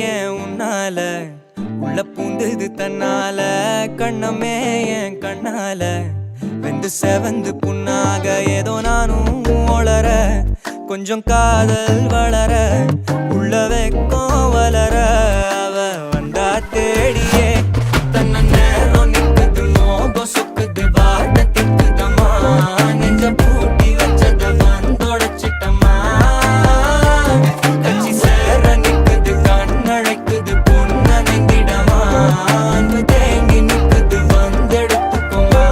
ஏன் உன்னால உள்ள பூந்தது தன்னால கண்ணமே என் கண்ணால வெந்து செவந்து புண்ணாக ஏதோ நானும் ஒளர கொஞ்சம் காதல் வளர உள்ள வெக்கம் வளர அவ வந்தா தேடியே தன்ன நேரம் நிக்குது மோகம் சொக்குது வாட்ட திக்குதம்மா நெஞ்ச பூட்டி வச்சத வந்தொடச்சிட்டம்மா கட்சி சேர நிக்குது கண்ணழைக்குது பொண்ண நெங்கிடமா அன்பு தேங்கி நிக்குது வந்தெடுத்துக்குமா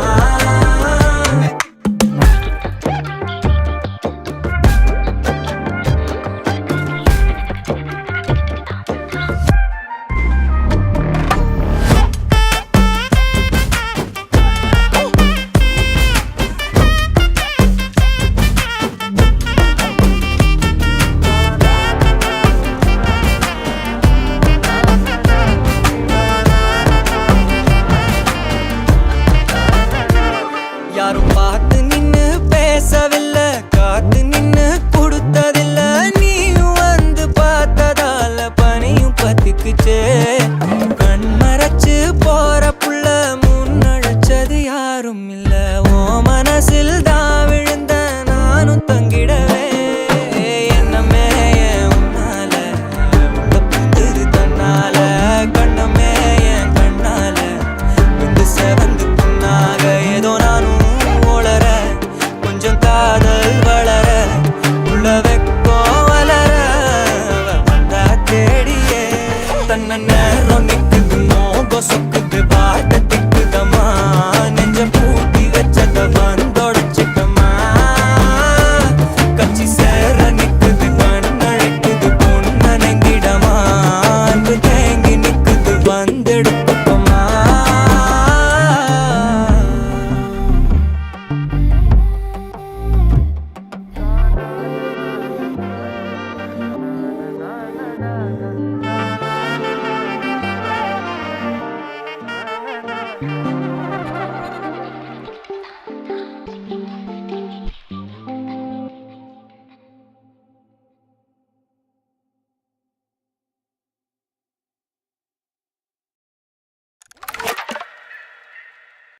யாரும் பார்த்து நின்னு பேசவில்லை காத்து நின்னு கொடுத்ததில்லை நீயும் வந்து பார்த்ததால பனியும் பத்திக்குச்சே கண் மறைச்சு போற புள்ள முன்னழைச்சது யாரும் இல்ல ஓ மனசில் தான் விழுந்த நானும் தங்கிடவே என்னமே என் உன்னால உள்ள புந்தது தன்னால கண்ணமே என் கண்ணால வந்து செவந்து புண்ணாக ஏதோ நானும் ஒளர கொஞ்சம் காதல் வளர உள்ள வெக்கம் வளர அவ வந்தா தேடியே தன்ன நேரம் நிக்குது மோகம் சொக்கு